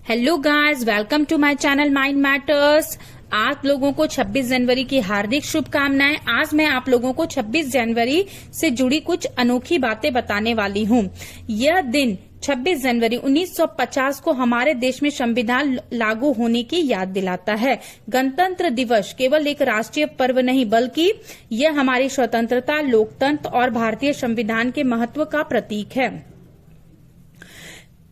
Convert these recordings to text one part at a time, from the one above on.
Hello guys, welcome to my channel mind matters. आप लोगों को 26 जनवरी की हार्दिक शुभकामनाएं। आज मैं आप लोगों को 26 जनवरी से जुड़ी कुछ अनोखी बातें बताने वाली हूं। यह दिन 26 जनवरी 1950 को हमारे देश में संविधान लागू होने की याद दिलाता है। गणतंत्र दिवस केवल एक राष्ट्रीय पर्व नहीं, बल्कि यह हमारी स्वतंत्रता, लोकतंत्र और भारतीय संविधान के महत्व का प्रतीक है।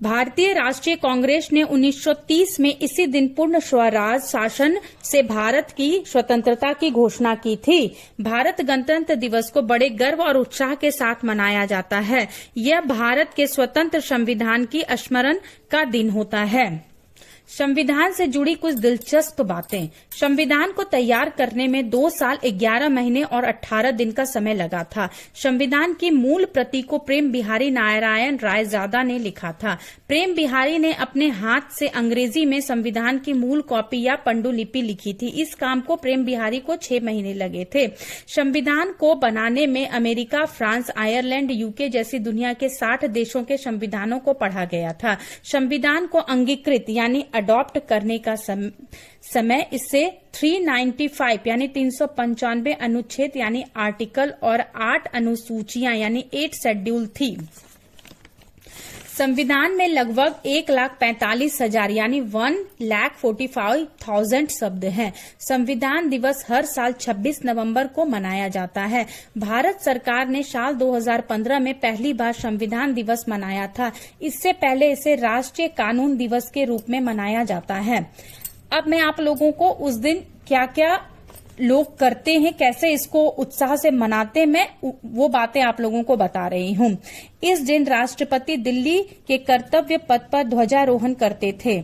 भारतीय राष्ट्रीय कांग्रेस ने 1930 में इसी दिन पूर्ण स्वराज शासन से भारत की स्वतंत्रता की घोषणा की थी। भारत गणतंत्र दिवस को बड़े गर्व और उत्साह के साथ मनाया जाता है। यह भारत के स्वतंत्र संविधान की स्मरण का दिन होता है। संविधान से जुड़ी कुछ दिलचस्प बातें। संविधान को तैयार करने में 2 साल 11 महीने और 18 दिन का समय लगा था। संविधान की मूल प्रति को प्रेम बिहारी नारायण रायजादा ने लिखा था। प्रेम बिहारी ने अपने हाथ से अंग्रेजी में संविधान की मूल कॉपी या पांडुलिपि लिखी थी। इस काम को प्रेम बिहारी को 6 महीने लगे थे। संविधान को बनाने में अमेरिका, फ्रांस, आयरलैंड, यूके जैसी दुनिया के 60 देशों के संविधानों को पढ़ा गया था। संविधान को अंगीकृत यानी अडॉप्ट करने का समय इससे 395 यानी 395 अनुच्छेद यानी आर्टिकल और 8 अनुसूचियां यानी 8 शेड्यूल थी। संविधान में लगभग 1,45,000 यानी 1,45,000 शब्द हैं। संविधान दिवस हर साल 26 नवंबर को मनाया जाता है। भारत सरकार ने साल 2015 में पहली बार संविधान दिवस मनाया था। इससे पहले इसे राष्ट्रीय कानून दिवस के रूप में मनाया जाता है। अब मैं आप लोगों को उस दिन क्या क्या लोग करते हैं, कैसे इसको उत्साह से मनाते, मैं वो बातें आप लोगों को बता रही हूँ। इस दिन राष्ट्रपति दिल्ली के कर्तव्य पथ पर ध्वजारोहण करते थे।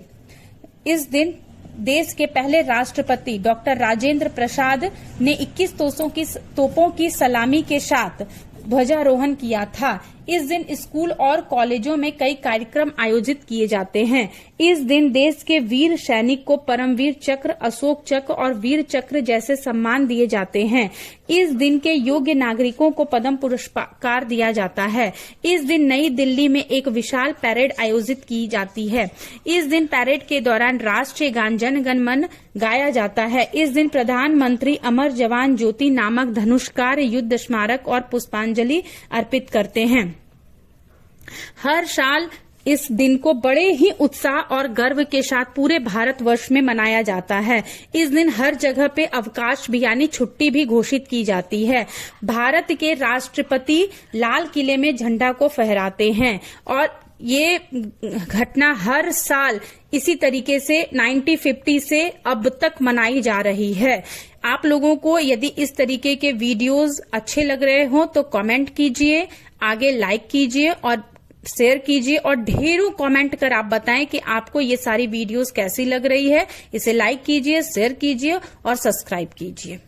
इस दिन देश के पहले राष्ट्रपति डॉक्टर राजेंद्र प्रसाद ने 21 तोपों की सलामी के साथ ध्वजारोहण किया था। इस दिन स्कूल और कॉलेजों में कई कार्यक्रम आयोजित किए जाते हैं। इस दिन देश के वीर सैनिक को परमवीर चक्र, अशोक चक्र और वीर चक्र जैसे सम्मान दिए जाते हैं। इस दिन के योग्य नागरिकों को पद्म पुरस्कार दिया जाता है। इस दिन नई दिल्ली में एक विशाल पैरेड आयोजित की जाती है। इस दिन पैरेड के दौरान राष्ट्रीय गान जन गण मन गाया जाता है। इस दिन प्रधानमंत्री अमर जवान ज्योति नामक धनुष्कार युद्ध स्मारक और पुष्पांजलि अर्पित करते हैं। हर साल इस दिन को बड़े ही उत्साह और गर्व के साथ पूरे भारतवर्ष में मनाया जाता है। इस दिन हर जगह पे अवकाश भी यानी छुट्टी भी घोषित की जाती है। भारत के राष्ट्रपति लाल किले में झंडा को फहराते हैं और ये घटना हर साल इसी तरीके से 1950 से अब तक मनाई जा रही है। आप लोगों को यदि इस तरीके के वीडियोस अच्छे लग रहे हो तो कमेंट कीजिए, आगे लाइक कीजिए और शेयर कीजिए और ढेरों कमेंट कर आप बताएं कि आपको ये सारी वीडियोस कैसी लग रही है। इसे लाइक कीजिए, शेयर कीजिए और सब्सक्राइब कीजिए।